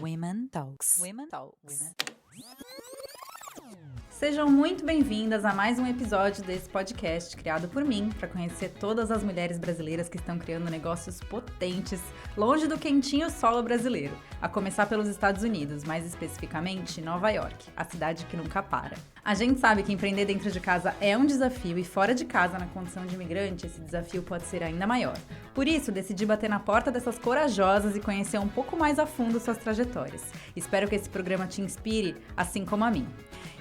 Women Talks. Women Talks. Women. Sejam muito bem-vindas a mais um episódio desse podcast criado por mim para conhecer todas as mulheres brasileiras que estão criando negócios potentes longe do quentinho solo brasileiro, a começar pelos Estados Unidos, mais especificamente Nova York, a cidade que nunca para. A gente sabe que empreender dentro de casa é um desafio e fora de casa, na condição de imigrante, esse desafio pode ser ainda maior. Por isso, decidi bater na porta dessas corajosas e conhecer um pouco mais a fundo suas trajetórias. Espero que esse programa te inspire, assim como a mim.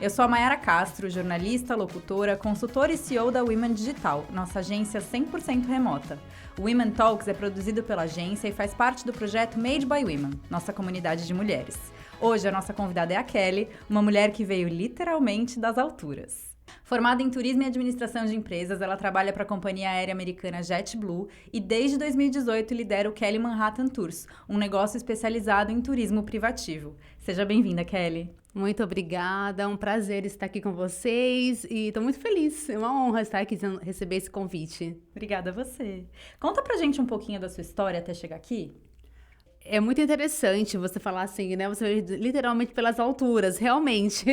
Eu sou a Mayara Castro, jornalista, locutora, consultora e CEO da Women Digital, nossa agência 100% remota. O Women Talks é produzido pela agência e faz parte do projeto Made by Women, nossa comunidade de mulheres. Hoje a nossa convidada é a Kelly, uma mulher que veio literalmente das alturas. Formada em Turismo e Administração de Empresas, ela trabalha para a companhia aérea americana JetBlue e desde 2018 lidera o Kelly Manhattan Tours, um negócio especializado em turismo privativo. Seja bem-vinda, Kelly. Muito obrigada, é um prazer estar aqui com vocês e estou muito feliz, é uma honra estar aqui receber esse convite. Obrigada a você. Conta pra gente um pouquinho da sua história até chegar aqui. É muito interessante você falar assim, né? Você veio literalmente pelas alturas, realmente.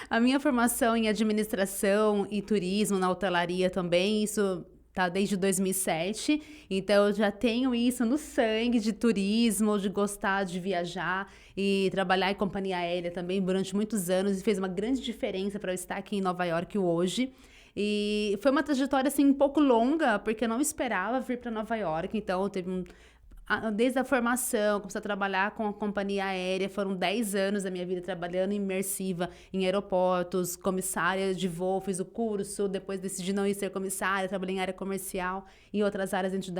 A minha formação em administração e turismo na hotelaria também, isso tá desde 2007. Então, eu já tenho isso no sangue de turismo, de gostar de viajar e trabalhar em companhia aérea também durante muitos anos. E fez uma grande diferença para eu estar aqui em Nova York hoje. E foi uma trajetória, assim, um pouco longa, porque eu não esperava vir para Nova York. Então, teve desde a formação, comecei a trabalhar com a companhia aérea, foram 10 anos da minha vida trabalhando imersiva em aeroportos, comissária de voo, fiz o curso, depois decidi não ir ser comissária, trabalhei em área comercial e outras áreas dentro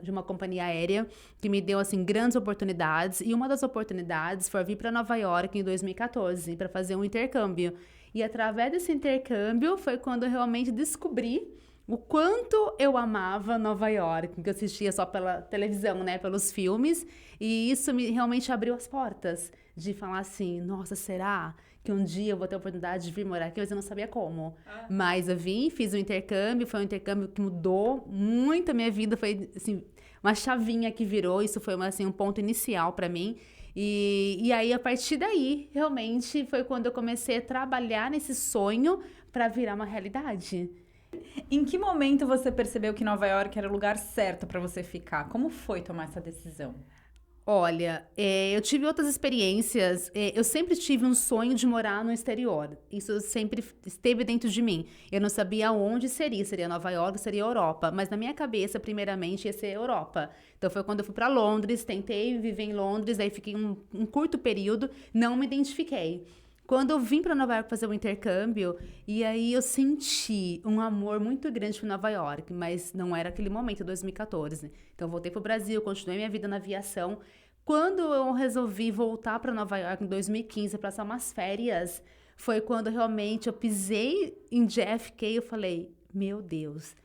de uma companhia aérea, que me deu, assim, grandes oportunidades, e uma das oportunidades foi vir para Nova York em 2014, para fazer um intercâmbio. E através desse intercâmbio foi quando eu realmente descobri o quanto eu amava Nova York, que eu assistia só pela televisão, né, pelos filmes, e isso me realmente abriu as portas de falar assim, nossa, será que um dia eu vou ter a oportunidade de vir morar aqui? Mas eu não sabia como. Mas eu vim, fiz o intercâmbio, foi um intercâmbio que mudou muito a minha vida, foi assim, uma chavinha que virou, isso foi assim, um ponto inicial para mim. E aí, a partir daí, realmente, foi quando eu comecei a trabalhar nesse sonho para virar uma realidade. Em que momento você percebeu que Nova York era o lugar certo para você ficar? Como foi tomar essa decisão? Olha, eu tive outras experiências. Eu sempre tive um sonho de morar no exterior. Isso sempre esteve dentro de mim. Eu não sabia onde seria. Seria Nova York, seria Europa. Mas na minha cabeça, primeiramente, ia ser Europa. Então foi quando eu fui para Londres, tentei viver em Londres, aí fiquei um curto período, não me identifiquei. Quando eu vim para Nova York fazer um intercâmbio, e aí eu senti um amor muito grande por Nova York, mas não era aquele momento, 2014. Então eu voltei para o Brasil, continuei minha vida na aviação. Quando eu resolvi voltar para Nova York em 2015 para passar umas férias, foi quando realmente eu pisei em JFK e eu falei, meu Deus,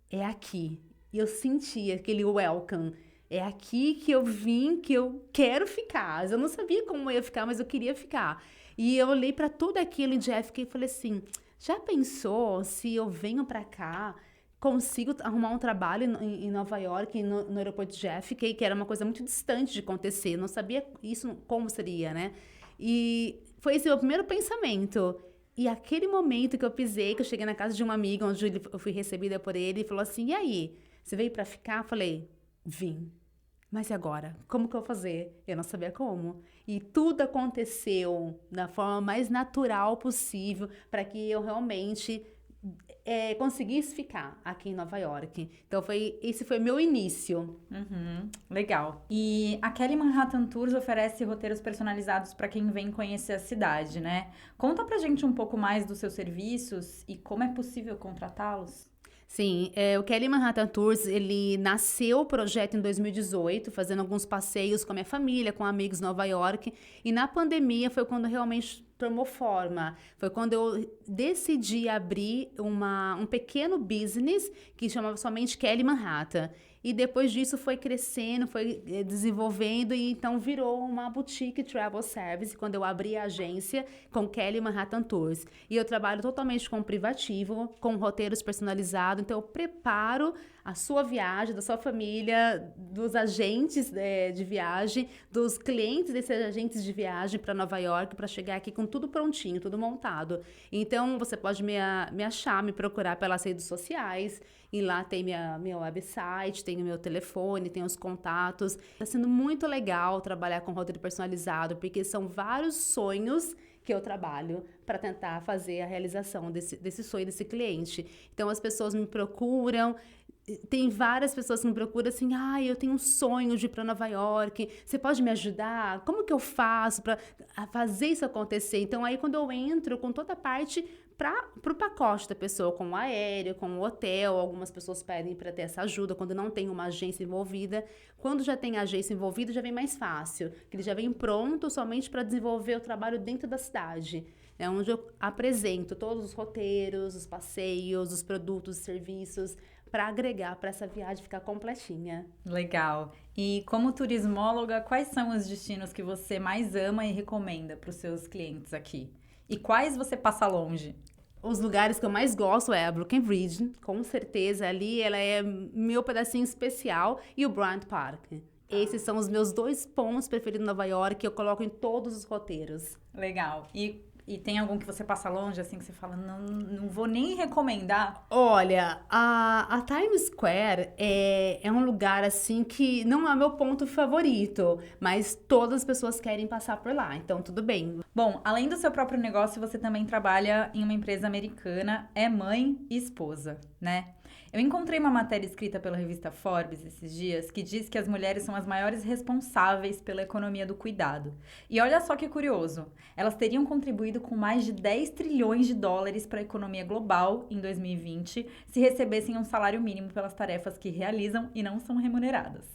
é aqui. E eu senti aquele welcome. É aqui que eu vim, que eu quero ficar. Eu não sabia como eu ia ficar, mas eu queria ficar. E eu olhei para tudo aquilo em JFK e falei assim, já pensou se eu venho para cá, consigo arrumar um trabalho em Nova York, no aeroporto de JFK, que era uma coisa muito distante de acontecer, não sabia isso como seria, né? E foi esse o meu primeiro pensamento. E aquele momento que eu pisei, que eu cheguei na casa de uma amiga, onde eu fui recebida por ele, e falou assim, e aí, você veio para ficar? Eu falei, vim. Mas e agora? Como que eu vou fazer? Eu não sabia como. E tudo aconteceu da forma mais natural possível para que eu realmente conseguisse ficar aqui em Nova York. Então, esse foi meu início. Legal. E a Kelly Manhattan Tours oferece roteiros personalizados para quem vem conhecer a cidade, né? Conta pra gente um pouco mais dos seus serviços e como é possível contratá-los. Sim, o Kelly Manhattan Tours, ele nasceu o projeto em 2018, fazendo alguns passeios com a minha família, com amigos em Nova York, e na pandemia foi quando realmente tomou forma. Foi quando eu decidi abrir um pequeno business que chamava somente Kelly Manhattan. E depois disso foi crescendo, foi desenvolvendo e então virou uma boutique travel service quando eu abri a agência com Kelly Manhattan Tours. E eu trabalho totalmente com privativo, com roteiros personalizados, então eu preparo a sua viagem, da sua família, dos agentes de viagem, dos clientes desses agentes de viagem para Nova York, para chegar aqui com tudo prontinho, tudo montado. Então, você pode me achar, me procurar pelas redes sociais, e lá tem meu website, tem o meu telefone, tem os contatos. Está sendo muito legal trabalhar com roteiro personalizado, porque são vários sonhos que eu trabalho para tentar fazer a realização desse sonho desse cliente. Então, as pessoas me procuram. Tem várias pessoas que me procuram assim, eu tenho um sonho de ir para Nova York, você pode me ajudar? Como que eu faço para fazer isso acontecer? Então, aí quando eu entro com toda a parte para o pacote da pessoa, com o aéreo, com o hotel, algumas pessoas pedem para ter essa ajuda quando não tem uma agência envolvida. Quando já tem agência envolvida, já vem mais fácil, que ele já vem pronto somente para desenvolver o trabalho dentro da cidade. É onde eu apresento todos os roteiros, os passeios, os produtos, os serviços, para agregar para essa viagem ficar completinha. Legal. E como turismóloga, quais são os destinos que você mais ama e recomenda para os seus clientes aqui? E quais você passa longe? Os lugares que eu mais gosto é a Brooklyn Bridge, com certeza. Ali ela é meu pedacinho especial, e o Bryant Park. Esses são os meus 2 pontos preferidos em Nova York, que eu coloco em todos os roteiros. Legal. E tem algum que você passa longe, assim, que você fala, não vou nem recomendar? Olha, a Times Square é um lugar, assim, que não é meu ponto favorito, mas todas as pessoas querem passar por lá, então tudo bem. Bom, além do seu próprio negócio, você também trabalha em uma empresa americana, é mãe e esposa, né? Eu encontrei uma matéria escrita pela revista Forbes esses dias que diz que as mulheres são as maiores responsáveis pela economia do cuidado. E olha só que curioso, elas teriam contribuído com mais de 10 trilhões de dólares para a economia global em 2020 se recebessem um salário mínimo pelas tarefas que realizam e não são remuneradas.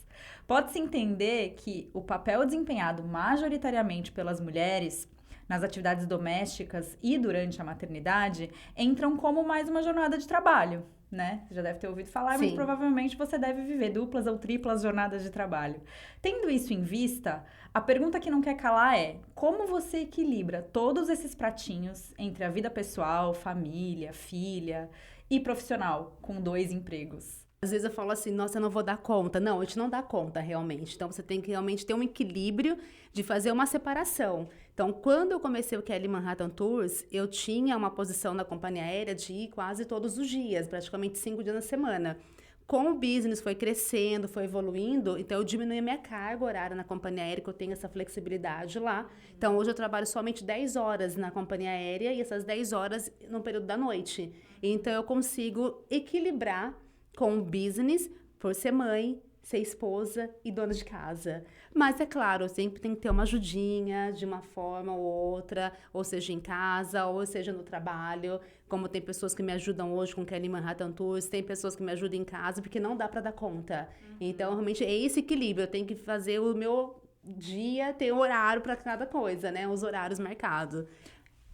Pode-se entender que o papel desempenhado majoritariamente pelas mulheres nas atividades domésticas e durante a maternidade entram como mais uma jornada de trabalho, né? Você já deve ter ouvido falar, mas provavelmente você deve viver duplas ou triplas jornadas de trabalho. Tendo isso em vista, a pergunta que não quer calar é: como você equilibra todos esses pratinhos entre a vida pessoal, família, filha e profissional com 2 empregos? Às vezes eu falo assim, nossa, eu não vou dar conta. Não, a gente não dá conta realmente. Então, você tem que realmente ter um equilíbrio de fazer uma separação. Então, quando eu comecei o Kelly Manhattan Tours, eu tinha uma posição na companhia aérea de ir quase todos os dias, praticamente 5 dias na semana. Com o business foi crescendo, foi evoluindo, então eu diminui a minha carga horária na companhia aérea, que eu tenho essa flexibilidade lá. Então, hoje eu trabalho somente 10 horas na companhia aérea e essas 10 horas no período da noite. Então, eu consigo equilibrar com o business, por ser mãe, ser esposa e dona de casa. Mas, é claro, eu sempre tenho que ter uma ajudinha de uma forma ou outra, ou seja em casa, ou seja no trabalho. Como tem pessoas que me ajudam hoje com Kelly Manhattan Tours, tem pessoas que me ajudam em casa, porque não dá para dar conta. Então, realmente, é esse equilíbrio. Eu tenho que fazer o meu dia, ter horário para cada coisa, né? Os horários marcados.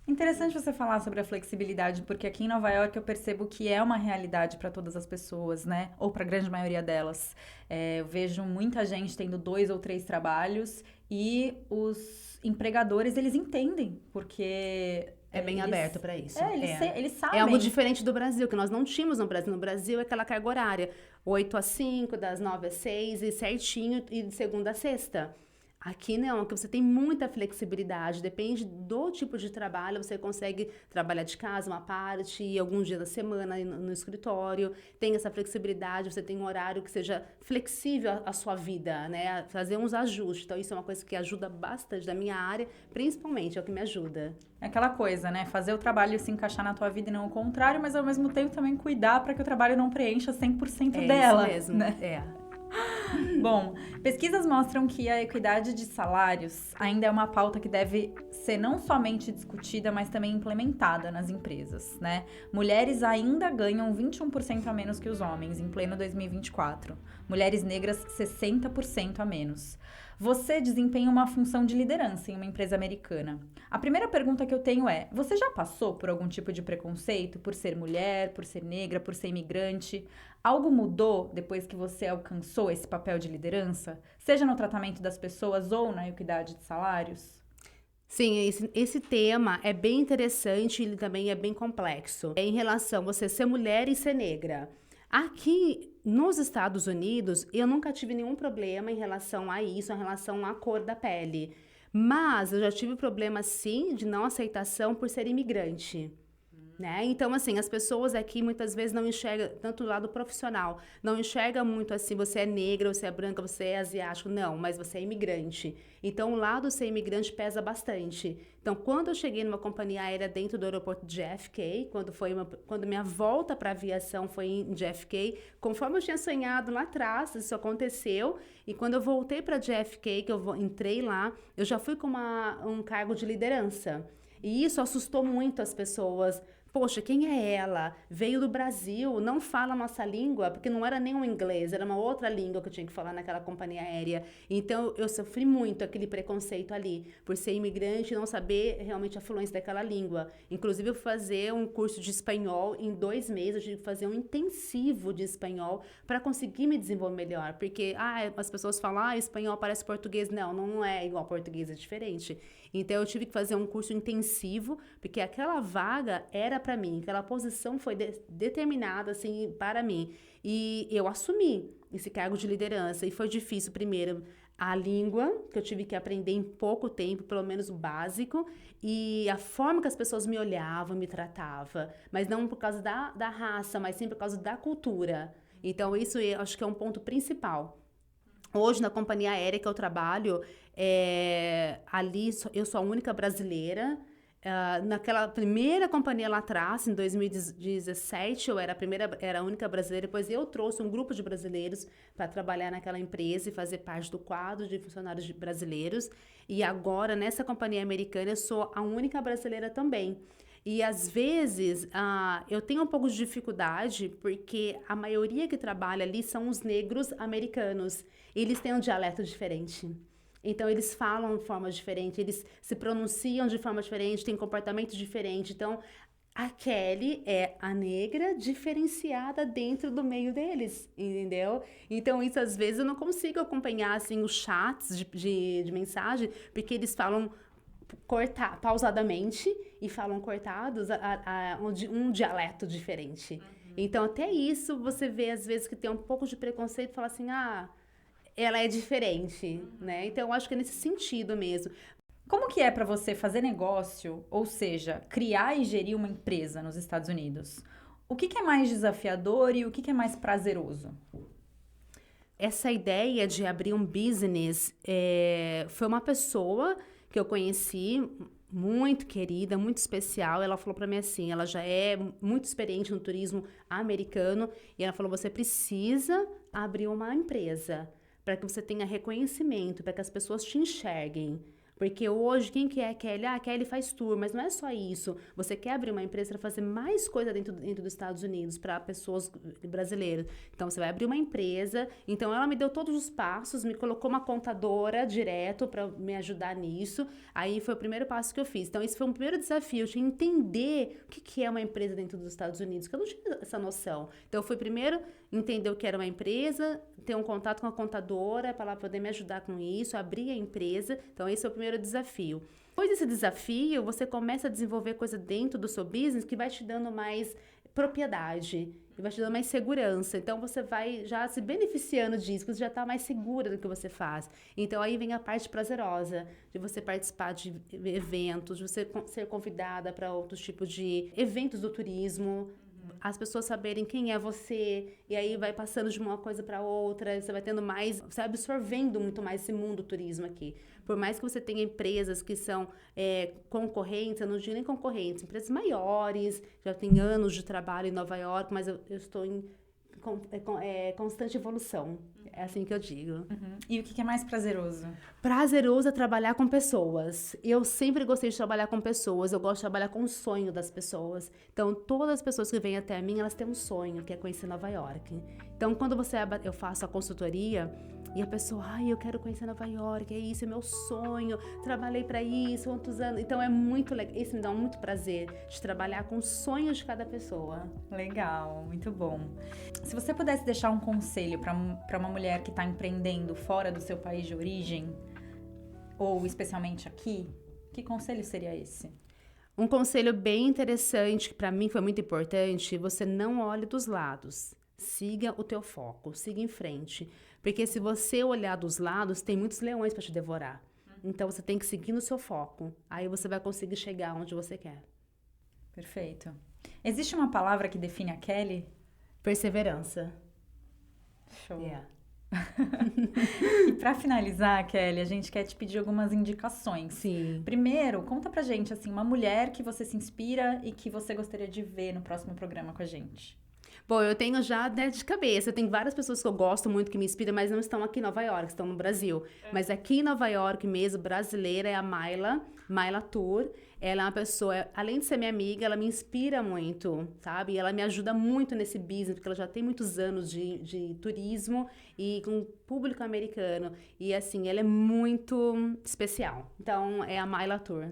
Interessante você falar sobre a flexibilidade, porque aqui em Nova York eu percebo que é uma realidade para todas as pessoas, né? Ou para a grande maioria delas. Eu vejo muita gente tendo 2 ou 3 trabalhos e os empregadores, eles entendem, porque... É bem aberto para isso. Eles sabem. É algo diferente do Brasil, que nós não tínhamos no Brasil. No Brasil é aquela carga horária, 8 às 5, das 9 às 6, e certinho, e de segunda a sexta. Aqui não, aqui você tem muita flexibilidade, depende do tipo de trabalho, você consegue trabalhar de casa uma parte, e alguns dias da semana no escritório, tem essa flexibilidade, você tem um horário que seja flexível à sua vida, né, fazer uns ajustes, então isso é uma coisa que ajuda bastante da minha área, principalmente, é o que me ajuda. É aquela coisa, né, fazer o trabalho se encaixar na tua vida e não o contrário, mas ao mesmo tempo também cuidar para que o trabalho não preencha 100% dela. É isso mesmo, né? Bom, pesquisas mostram que a equidade de salários ainda é uma pauta que deve ser não somente discutida, mas também implementada nas empresas, né? Mulheres ainda ganham 21% a menos que os homens em pleno 2024. Mulheres negras, 60% a menos. Você desempenha uma função de liderança em uma empresa americana. A primeira pergunta que eu tenho é: você já passou por algum tipo de preconceito por ser mulher, por ser negra, por ser imigrante? Algo mudou depois que você alcançou esse papel de liderança? Seja no tratamento das pessoas ou na equidade de salários? Sim, esse tema é bem interessante e ele também é bem complexo. É em relação a você ser mulher e ser negra. Aqui nos Estados Unidos, eu nunca tive nenhum problema em relação a isso, em relação à cor da pele. Mas eu já tive problema, sim, de não aceitação por ser imigrante. Né? Então, assim, as pessoas aqui muitas vezes não enxergam, tanto do lado profissional, não enxergam muito assim, você é negra, você é branca, você é asiático. Não, mas você é imigrante. Então, o lado de ser imigrante pesa bastante. Então, quando eu cheguei numa companhia aérea dentro do aeroporto de JFK, quando minha volta para a aviação foi em JFK, conforme eu tinha sonhado lá atrás, isso aconteceu. E quando eu voltei para JFK, que eu entrei lá, eu já fui com um cargo de liderança. E isso assustou muito as pessoas. Poxa, quem é ela? Veio do Brasil, não fala a nossa língua, porque não era nem o inglês, era uma outra língua que eu tinha que falar naquela companhia aérea. Então, eu sofri muito aquele preconceito ali, por ser imigrante e não saber realmente a fluência daquela língua. Inclusive, eu fui fazer um curso de espanhol em 2 meses, eu tive que fazer um intensivo de espanhol para conseguir me desenvolver melhor. Porque as pessoas falam, espanhol parece português. Não, não é igual português, é diferente. Então, eu tive que fazer um curso intensivo, porque aquela vaga era para mim, aquela posição foi determinada, assim, para mim. E eu assumi esse cargo de liderança. E foi difícil, primeiro, a língua, que eu tive que aprender em pouco tempo, pelo menos o básico, e a forma que as pessoas me olhavam, me tratavam. Mas não por causa da raça, mas sim por causa da cultura. Então, isso eu acho que é um ponto principal. Hoje, na companhia aérea que eu trabalho, ali eu sou a única brasileira. Naquela primeira companhia lá atrás, em 2017, eu era a única brasileira. Depois eu trouxe um grupo de brasileiros para trabalhar naquela empresa e fazer parte do quadro de funcionários brasileiros. E agora, nessa companhia americana, eu sou a única brasileira também. E às vezes eu tenho um pouco de dificuldade porque a maioria que trabalha ali são os negros americanos. Eles têm um dialeto diferente. Então, eles falam de forma diferente, eles se pronunciam de forma diferente, têm comportamento diferente. Então, a Kelly é a negra diferenciada dentro do meio deles, entendeu? Então, isso às vezes eu não consigo acompanhar assim, os chats de mensagem, porque eles falam pausadamente e falam cortados um dialeto diferente. Então, até isso você vê às vezes que tem um pouco de preconceito e fala assim, ela é diferente, né? Então, eu acho que é nesse sentido mesmo. Como que é para você fazer negócio, ou seja, criar e gerir uma empresa nos Estados Unidos? O que é mais desafiador e o que é mais prazeroso? Essa ideia de abrir um business foi uma pessoa que eu conheci, muito querida, muito especial. Ela falou para mim assim, ela já é muito experiente no turismo americano, e ela falou, você precisa abrir uma empresa para que você tenha reconhecimento, para que as pessoas te enxerguem. Porque hoje, quem que é a Kelly? A Kelly faz tour, mas não é só isso. Você quer abrir uma empresa para fazer mais coisa dentro dos Estados Unidos para pessoas brasileiras. Então, você vai abrir uma empresa. Então, ela me deu todos os passos, me colocou uma contadora direto para me ajudar nisso. Aí, foi o primeiro passo que eu fiz. Então, esse foi um primeiro desafio, eu tinha que entender o que é uma empresa dentro dos Estados Unidos, que eu não tinha essa noção. Então, eu fui primeiro entender o que era uma empresa, ter um contato com a contadora para ela poder me ajudar com isso, abrir a empresa. Então, esse é o primeiro desafio. Depois desse desafio, você começa a desenvolver coisa dentro do seu business que vai te dando mais propriedade, que vai te dando mais segurança. Então, você vai já se beneficiando disso, você já está mais segura do que você faz. Então, aí vem a parte prazerosa de você participar de eventos, de você ser convidada para outros tipos de eventos do turismo, as pessoas saberem quem é você, e aí vai passando de uma coisa para outra, você vai tendo mais, você vai absorvendo muito mais esse mundo do turismo aqui. Por mais que você tenha empresas que são concorrentes, eu não digo nem concorrentes, empresas maiores, já tem anos de trabalho em Nova York, mas eu estou em constante evolução. É assim que eu digo. Uhum. E o que é mais prazeroso? Prazeroso é trabalhar com pessoas. Eu sempre gostei de trabalhar com pessoas. Eu gosto de trabalhar com o sonho das pessoas. Então, todas as pessoas que vêm até mim, elas têm um sonho, que é conhecer Nova York. Então, quando eu faço a consultoria e a pessoa, eu quero conhecer Nova York, é isso, é meu sonho, trabalhei para isso, quantos anos. Então, é muito legal. Isso me dá muito prazer de trabalhar com os sonhos de cada pessoa. Legal, muito bom. Se você pudesse deixar um conselho para uma mulher que está empreendendo fora do seu país de origem, ou especialmente aqui, que conselho seria esse? Um conselho bem interessante, que para mim foi muito importante, você não olhe dos lados. siga o teu foco, siga em frente. Porque se você olhar dos lados, tem muitos leões para te devorar. Então, você tem que seguir no seu foco. Aí você vai conseguir chegar onde você quer. Perfeito. Existe uma palavra que define a Kelly? Perseverança. Show. Yeah. E para finalizar, Kelly, a gente quer te pedir algumas indicações. Sim. Primeiro, conta pra gente, assim, uma mulher que você se inspira e que você gostaria de ver no próximo programa com a gente. Bom, eu tenho já, né, de cabeça, tem várias pessoas que eu gosto muito, que me inspiram, mas não estão aqui em Nova York, estão no Brasil. Mas aqui em Nova York mesmo, brasileira, é a Mayla Tour. Ela é uma pessoa, além de ser minha amiga, ela me inspira muito, sabe? E ela me ajuda muito nesse business, porque ela já tem muitos anos de turismo e com o público americano. E assim, ela é muito especial. Então, é a Mayla Tour.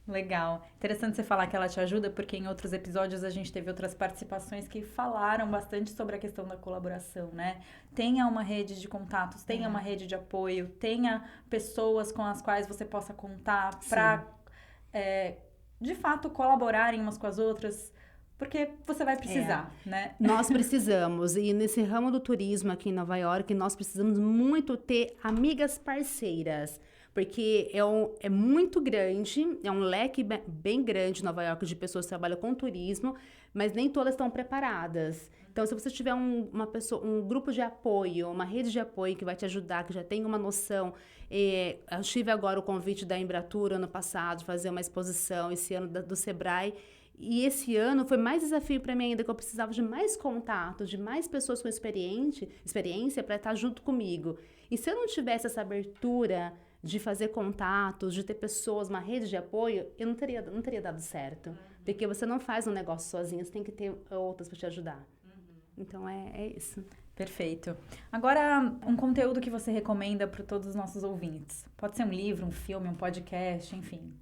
Legal. Interessante você falar que ela te ajuda, porque em outros episódios a gente teve outras participações que falaram bastante sobre a questão da colaboração, né? Tenha uma rede de contatos, tenha uma rede de apoio, tenha pessoas com as quais você possa contar para, de fato, colaborarem umas com as outras, porque você vai precisar, né? Nós precisamos, e nesse ramo do turismo aqui em Nova York, nós precisamos muito ter amigas parceiras. Porque é muito grande, é um leque bem grande em Nova York de pessoas que trabalham com turismo, mas nem todas estão preparadas. Então, se você tiver um grupo de apoio, uma rede de apoio que vai te ajudar, que já tem uma noção. Eu tive agora o convite da Embratur ano passado de fazer uma exposição, esse ano do Sebrae. E esse ano foi mais desafio para mim ainda, que eu precisava de mais contatos, de mais pessoas com experiência para estar junto comigo. E se eu não tivesse essa abertura de fazer contatos, de ter pessoas, uma rede de apoio, eu não teria dado certo. Porque você não faz um negócio sozinho, você tem que ter outras para te ajudar. Então, é isso. Perfeito. Agora, um conteúdo que você recomenda para todos os nossos ouvintes. Pode ser um livro, um filme, um podcast, enfim.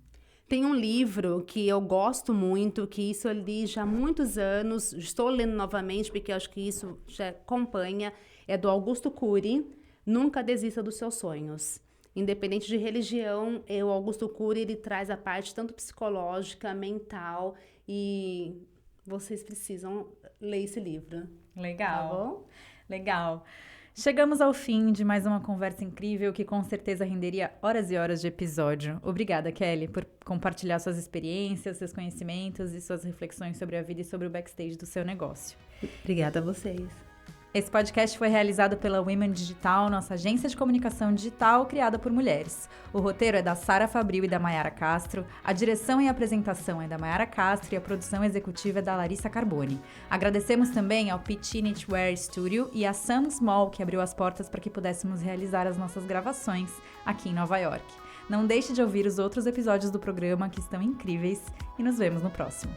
Tem um livro que eu gosto muito, que isso eu li já há muitos anos, estou lendo novamente, porque eu acho que isso já acompanha, é do Augusto Cury, Nunca Desista dos Seus Sonhos. Independente de religião, o Augusto Cury, ele traz a parte tanto psicológica, mental, e vocês precisam ler esse livro. Legal. Tá bom? Legal. Chegamos ao fim de mais uma conversa incrível que com certeza renderia horas e horas de episódio. Obrigada, Kelly, por compartilhar suas experiências, seus conhecimentos e suas reflexões sobre a vida e sobre o backstage do seu negócio. Obrigada a vocês. Esse podcast foi realizado pela Women Digital, nossa agência de comunicação digital criada por mulheres. O roteiro é da Sara Fabril e da Mayara Castro, a direção e apresentação é da Mayara Castro e a produção executiva é da Larissa Carboni. Agradecemos também ao Pitchy Knitwear Studio e a Sam Small, que abriu as portas para que pudéssemos realizar as nossas gravações aqui em Nova York. Não deixe de ouvir os outros episódios do programa, que estão incríveis, e nos vemos no próximo.